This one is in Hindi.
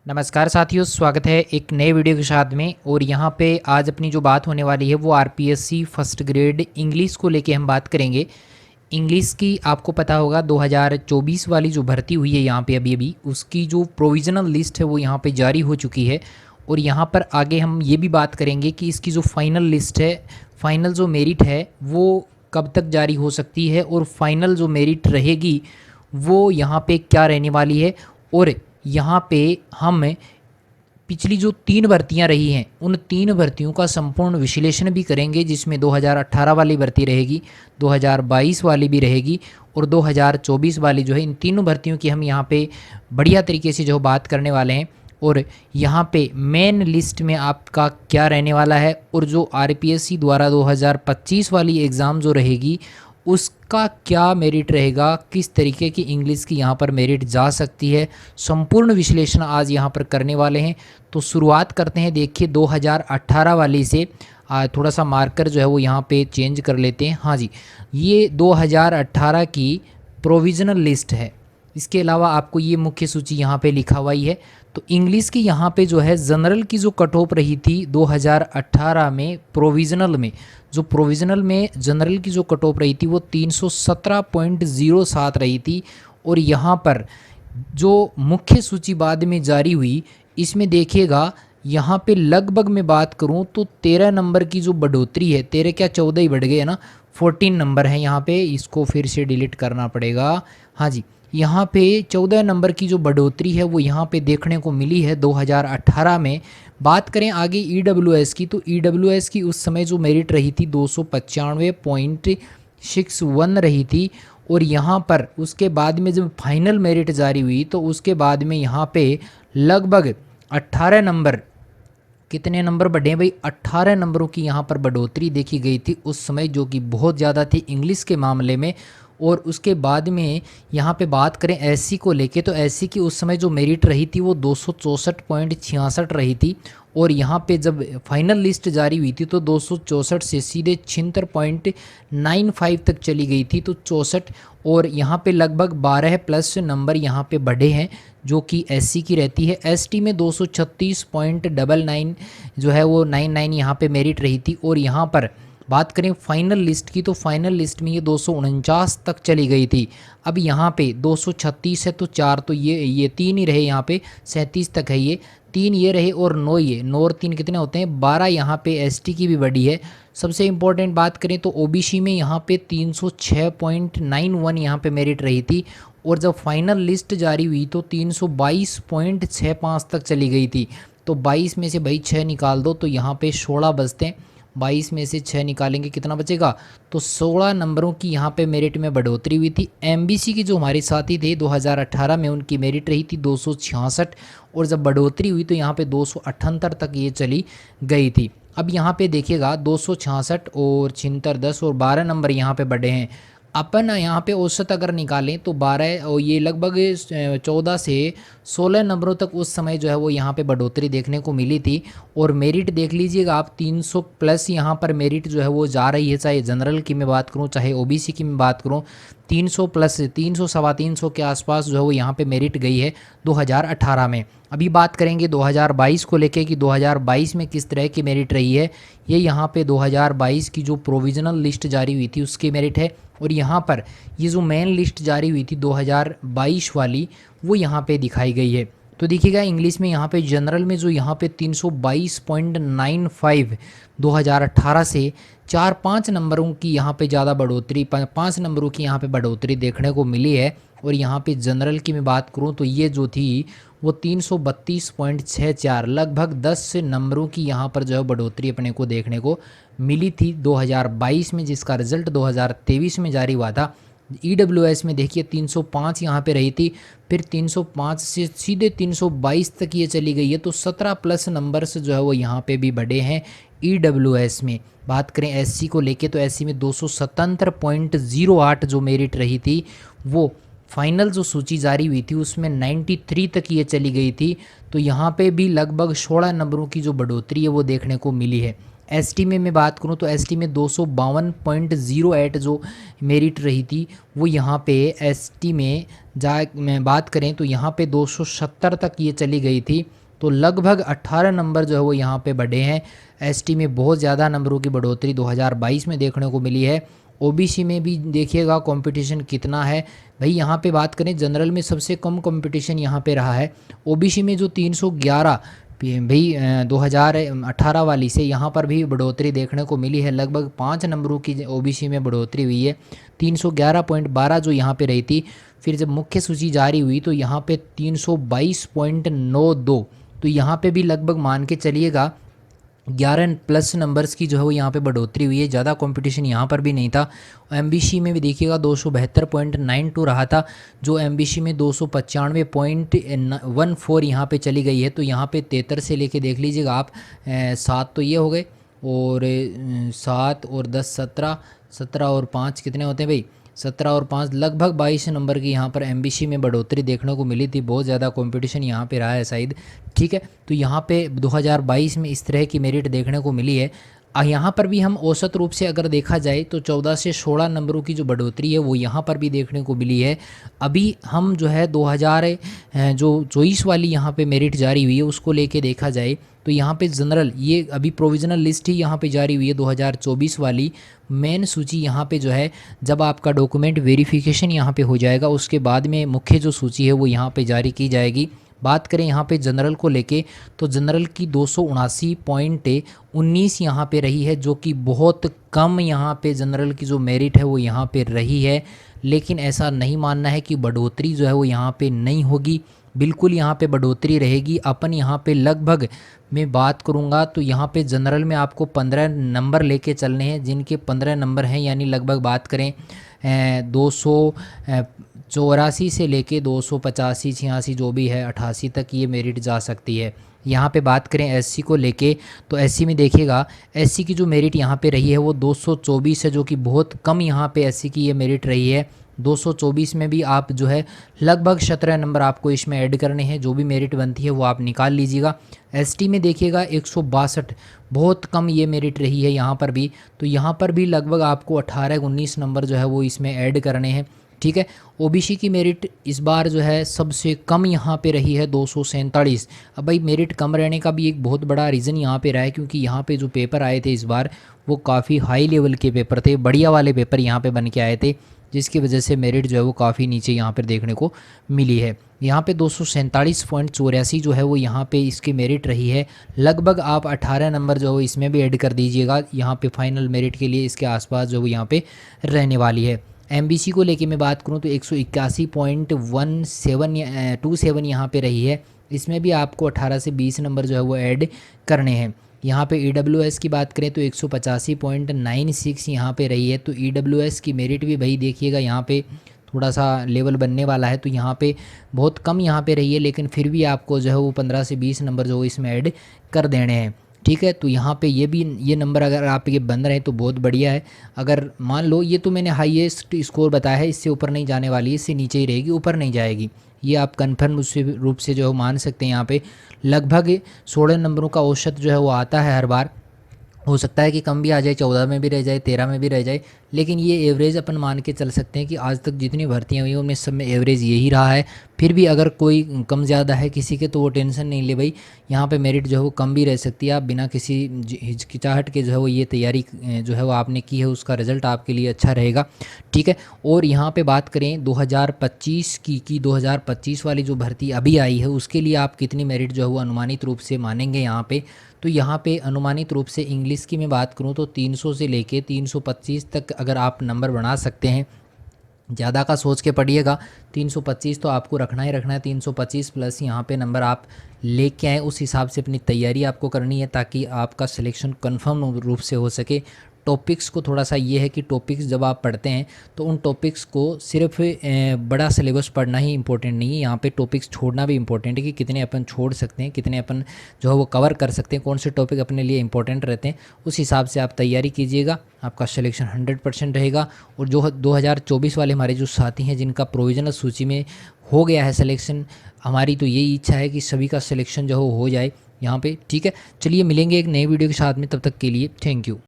नमस्कार साथियों, स्वागत है एक नए वीडियो के साथ में। और यहाँ पे आज अपनी जो बात होने वाली है वो आरपीएससी फर्स्ट ग्रेड इंग्लिश को लेके हम बात करेंगे। इंग्लिश की आपको पता होगा 2024 वाली जो भर्ती हुई है यहाँ पे अभी अभी उसकी जो प्रोविज़नल लिस्ट है वो यहाँ पे जारी हो चुकी है। और यहाँ पर आगे हम ये भी बात करेंगे कि इसकी जो फाइनल लिस्ट है, फाइनल जो मेरिट है वो कब तक जारी हो सकती है और फाइनल जो मेरिट रहेगी वो यहाँ पे क्या रहने वाली है। और यहाँ पे हम पिछली जो 3 भर्तियां रही हैं उन 3 भर्तियों का संपूर्ण विश्लेषण भी करेंगे, जिसमें 2018 वाली भर्ती रहेगी, 2022 वाली भी रहेगी और 2024 वाली जो है। इन तीनों भर्तियों की हम यहाँ पे बढ़िया तरीके से जो बात करने वाले हैं। और यहाँ पे मेन लिस्ट में आपका क्या रहने वाला है और जो आरपीएससी द्वारा 2025 वाली एग्ज़ाम जो रहेगी उसका क्या मेरिट रहेगा, किस तरीके की इंग्लिश की यहाँ पर मेरिट जा सकती है, संपूर्ण विश्लेषण आज यहाँ पर करने वाले हैं। तो शुरुआत करते हैं। देखिए 2018 वाली से थोड़ा सा मार्कर जो है वो यहाँ पे चेंज कर लेते हैं। हाँ जी, ये 2018 की प्रोविज़नल लिस्ट है। इसके अलावा आपको ये मुख्य सूची यहाँ पे लिखा हुआ ही है। तो इंग्लिश की यहाँ पे जो है जनरल की जो कट ऑफ रही थी 2018 में प्रोविज़नल में, जो प्रोविज़नल में जनरल की जो कट ऑफ रही थी वो 317.07 रही थी। और यहाँ पर जो मुख्य सूची बाद में जारी हुई इसमें देखिएगा, यहाँ पे लगभग मैं बात करूँ तो 13 नंबर की जो बढ़ोतरी है, 13 क्या 14 ही बढ़ गए है ना, 14 नंबर है यहाँ पे। इसको फिर से डिलीट करना पड़ेगा। हाँ जी, यहाँ पे 14 नंबर की जो बढ़ोतरी है वो यहाँ पे देखने को मिली है 2018 में। बात करें आगे ईडब्ल्यूएस की, तो ईडब्ल्यूएस की उस समय जो मेरिट रही थी 295.61 रही थी। और यहाँ पर उसके बाद में जब फाइनल मेरिट जारी हुई तो उसके बाद में यहाँ पे लगभग 18 नंबर, कितने नंबर बढ़े हैं भाई, 18 नंबरों की यहाँ पर बढ़ोतरी देखी गई थी उस समय, जो कि बहुत ज़्यादा थी इंग्लिश के मामले में। और उसके बाद में यहाँ पे बात करें एससी को लेके, तो एससी की उस समय जो मेरिट रही थी वो 264.66 रही थी। और यहाँ पे जब फाइनल लिस्ट जारी हुई थी तो 264 से सीधे 76.95 तक चली गई थी, तो 64। और यहाँ पे लगभग 12 प्लस नंबर यहाँ पे बढ़े हैं जो कि एससी की रहती है। एसटी में 236.99 जो है वो 99 यहाँ पे मेरिट रही थी। और यहाँ पर बात करें फाइनल लिस्ट की, तो फाइनल लिस्ट में ये 249 तक चली गई थी। अब यहाँ पे 236 है तो 4 तो ये 3 ही रहे, यहाँ पे 37 तक है, ये 3 ये रहे और 9 ये 9 और 3 कितने होते हैं 12। यहाँ पे एसटी की भी बढ़ी है। सबसे इम्पोर्टेंट बात करें तो ओबीसी में यहाँ पे 306.91 यहाँ पे मेरिट रही थी। और जब फाइनल लिस्ट जारी हुई तो 322.65 तक चली गई थी। तो 22 में से भाई 6 निकाल दो तो यहाँ पे 16 बचते हैं। 22 में से 6 निकालेंगे कितना बचेगा, तो 16 नंबरों की यहाँ पे मेरिट में बढ़ोतरी हुई थी। एमबीसी के जो हमारे साथी थे 2018 में उनकी मेरिट रही थी 266। और जब बढ़ोतरी हुई तो यहाँ पे 278 तक ये चली गई थी। अब यहाँ पे देखिएगा 266 और 76, 10 और 12 नंबर यहाँ पे बढ़े हैं। अपन यहाँ पे औसत अगर निकालें तो 12 और ये लगभग 14 से 16 नंबरों तक उस समय जो है वो यहाँ पे बढ़ोतरी देखने को मिली थी। और मेरिट देख लीजिएगा आप, 300 प्लस यहाँ पर मेरिट जो है वो जा रही है, चाहे जनरल की मैं बात करूँ चाहे ओबीसी की मैं बात करूँ। 300 प्लस 300 सवा 300 के आसपास जो है वो यहाँ पे मेरिट गई है 2018 में। अभी बात करेंगे 2022 को लेके कि 2022 में किस तरह की मेरिट रही है। ये यहाँ पे 2022 की जो प्रोविज़नल लिस्ट जारी हुई थी उसकी मेरिट है। और यहाँ पर ये जो मेन लिस्ट जारी हुई थी 2022 वाली वो यहाँ पे दिखाई गई है। तो देखिएगा इंग्लिश में यहाँ पे जनरल में जो यहाँ पे 322.95 2018 से 4-5 नंबरों की यहाँ पे ज़्यादा बढ़ोतरी, 5 नंबरों की यहाँ पे बढ़ोतरी देखने को मिली है। और यहाँ पे जनरल की मैं बात करूँ तो ये जो थी वो 332.64, लगभग 10 नंबरों की यहाँ पर जो है बढ़ोतरी अपने को देखने को मिली थी 2022 में, जिसका रिजल्ट 2023 में जारी हुआ था। ईडब्ल्यूएस में देखिए 305 यहाँ पे रही थी, फिर 305 से सीधे 322 तक ये चली गई है। तो 17 प्लस नंबर्स जो है वो यहाँ पे भी बढ़े हैं ईडब्ल्यूएस में। बात करें एससी को लेके तो एससी में 277.08 जो मेरिट रही थी वो फाइनल जो सूची जारी हुई थी उसमें 93 तक ये चली गई थी। तो यहाँ पे भी लगभग 16 नंबरों की जो बढ़ोतरी है वो देखने को मिली है। एसटी में मैं बात करूं तो एसटी में 252.08 जो मेरिट रही थी वो यहाँ पे एसटी में मैं बात करें तो यहाँ पे 270 तक ये चली गई थी। तो लगभग 18 नंबर जो है वो यहाँ पे बढ़े हैं। एसटी में बहुत ज़्यादा नंबरों की बढ़ोतरी 2022 में देखने को मिली है। ओबीसी में भी देखिएगा कंपटीशन कितना है भाई। यहाँ पे बात करें जनरल में सबसे कम कंपटीशन यहाँ पे रहा है। ओबीसी में जो 311 भाई 2018 वाली से यहाँ पर भी बढ़ोतरी देखने को मिली है। लगभग 5 नंबरों की ओबीसी में बढ़ोतरी हुई है। 311.12 जो यहाँ पे रही थी, फिर जब मुख्य सूची जारी हुई तो यहाँ पे 322.92, तो यहाँ पे भी लगभग मान के चलिएगा 11+ नंबर्स की जो है वो यहाँ पे बढ़ोतरी हुई है। ज़्यादा कंपटीशन यहाँ पर भी नहीं था। एमबीसी में भी देखिएगा 272.92 रहा था, जो एमबीसी में 295.14 यहाँ पे चली गई है। तो यहाँ पे 73 से लेके देख लीजिएगा आप 7 तो ये हो गए, और 7 और 10 17, 17 और 5 कितने होते हैं भाई, 17 और 5 लगभग 22 नंबर की यहाँ पर एमबीसी में बढ़ोतरी देखने को मिली थी। बहुत ज़्यादा कंपटीशन यहाँ पे रहा है शायद, ठीक है। तो यहाँ पे 2022 में इस तरह की मेरिट देखने को मिली है। यहाँ पर भी हम औसत रूप से अगर देखा जाए तो 14 से 16 नंबरों की जो बढ़ोतरी है वो यहाँ पर भी देखने को मिली है। अभी हम जो है 2024 वाली यहाँ पे मेरिट जारी हुई है उसको लेके देखा जाए तो यहाँ पे जनरल, ये अभी प्रोविज़नल लिस्ट ही यहाँ पे जारी हुई है 2024 वाली। मेन सूची यहाँ पे जो है जब आपका डॉक्यूमेंट वेरिफिकेशन यहाँ पे हो जाएगा उसके बाद में मुख्य जो सूची है वो यहाँ पे जारी की जाएगी। बात करें यहाँ पे जनरल को लेके तो जनरल की 279.19 यहाँ पे रही है, जो कि बहुत कम यहाँ पे जनरल की जो मेरिट है वो यहाँ पे रही है। लेकिन ऐसा नहीं मानना है कि बढ़ोतरी जो है वो यहाँ पे नहीं होगी, बिल्कुल यहाँ पे बढ़ोतरी रहेगी। अपन यहाँ पे लगभग मैं बात करूँगा तो यहाँ पे जनरल में आपको 15 नंबर लेके चलने हैं, जिनके 15 नंबर हैं, यानी लगभग बात करें 284 से लेके 285 86 जो भी है 88 तक ये मेरिट जा सकती है। यहाँ पे बात करें एससी को लेके तो एससी में देखिएगा एससी की जो मेरिट यहाँ पे रही है वो 224 है, जो कि बहुत कम यहाँ पे एससी की ये मेरिट रही है। 224 में भी आप जो है लगभग 17 नंबर आपको इसमें ऐड करने हैं, जो भी मेरिट बनती है वो आप निकाल लीजिएगा। एसटी में देखिएगा 162, बहुत कम ये मेरिट रही है यहाँ पर भी। तो यहाँ पर भी लगभग आपको 18-19 नंबर जो है वो इसमें ऐड करने हैं, ठीक है। ओबीसी की मेरिट इस बार जो है सबसे कम यहाँ पे रही है 247। अब भाई मेरिट कम रहने का भी एक बहुत बड़ा रीज़न यहाँ पे रहा है, क्योंकि यहाँ पे जो पेपर आए थे इस बार वो काफ़ी हाई लेवल के पेपर थे, बढ़िया वाले पेपर यहाँ पे बन के आए थे, जिसकी वजह से मेरिट जो है वो काफ़ी नीचे यहाँ पर देखने को मिली है। यहाँ पे 247.84 जो है वो यहाँ पे इसकी मेरिट रही है। लगभग आप 18 नंबर जो है इसमें भी ऐड कर दीजिएगा, यहाँ पे फाइनल मेरिट के लिए इसके आसपास जो वो यहाँ पे रहने वाली है। एमबीसी को लेके मैं बात करूँ तो 181.27 यहाँ पे रही है। इसमें भी आपको 18 से 20 नंबर जो है वो ऐड करने हैं। यहाँ पे ईडब्ल्यूएस की बात करें तो 185.96 यहाँ पे रही है। तो ईडब्ल्यूएस की मेरिट भी भाई देखिएगा यहाँ पे थोड़ा सा लेवल बनने वाला है, तो यहाँ पे बहुत कम यहाँ पे रही है, लेकिन फिर भी आपको जो है वो 15 से 20 नंबर जो इसमें ऐड कर देने हैं, ठीक है। तो यहाँ पे ये नंबर अगर आप ये बन रहे हैं तो बहुत बढ़िया है। अगर मान लो ये तो मैंने हाईएस्ट स्कोर बताया है, इससे ऊपर नहीं जाने वाली है, इससे नीचे ही रहेगी, ऊपर नहीं जाएगी, ये आप कन्फर्म रूप से जो है मान सकते हैं। यहाँ पे लगभग 16 नंबरों का औसत जो है वो आता है हर बार, हो सकता है कि कम भी आ जाए, 14 में भी रह जाए, 13 में भी रह जाए, लेकिन ये एवरेज अपन मान के चल सकते हैं कि आज तक जितनी भर्तियाँ हुई हैं उनमें सब में एवरेज यही रहा है। फिर भी अगर कोई कम ज़्यादा है किसी के तो वो टेंशन नहीं ले भाई, यहाँ पे मेरिट जो है वो कम भी रह सकती है। आप बिना किसी हिचकिचाहट के जो है वो ये तैयारी जो है वो आपने की है, उसका रिजल्ट आपके लिए अच्छा रहेगा, ठीक है। और यहाँ पे बात करें 2025 की 2025 वाली जो भर्ती अभी आई है उसके लिए आप कितनी मेरिट जो है वो अनुमानित रूप से मानेंगे यहाँ पे। तो यहाँ पे अनुमानित रूप से इंग्लिश की मैं बात करूँ तो 300 से लेके 325 तक अगर आप नंबर बना सकते हैं, ज़्यादा का सोच के पढ़िएगा, 325 तो आपको रखना ही रखना है। 325 प्लस यहाँ पे नंबर आप लेके आएँ, उस हिसाब से अपनी तैयारी आपको करनी है ताकि आपका सिलेक्शन कंफर्म रूप से हो सके। टॉपिक्स को थोड़ा सा ये है कि टॉपिक्स जब आप पढ़ते हैं तो उन टॉपिक्स को सिर्फ बड़ा सिलेबस पढ़ना ही इंपॉर्टेंट नहीं है, यहाँ पे टॉपिक्स छोड़ना भी इंपॉर्टेंट है कि कितने अपन छोड़ सकते हैं, कितने अपन जो है वो कवर कर सकते हैं, कौन से टॉपिक अपने लिए इंपॉर्टेंट रहते हैं, उस हिसाब से आप तैयारी कीजिएगा, आपका सिलेक्शन 100% रहेगा। और जो 2024 वाले हमारे जो साथी हैं जिनका प्रोविजनल सूची में हो गया है सिलेक्शन, हमारी तो यही इच्छा है कि सभी का सिलेक्शन जो हो जाए, यहाँ पे। ठीक है, चलिए मिलेंगे एक नए वीडियो के साथ में, तब तक के लिए थैंक यू।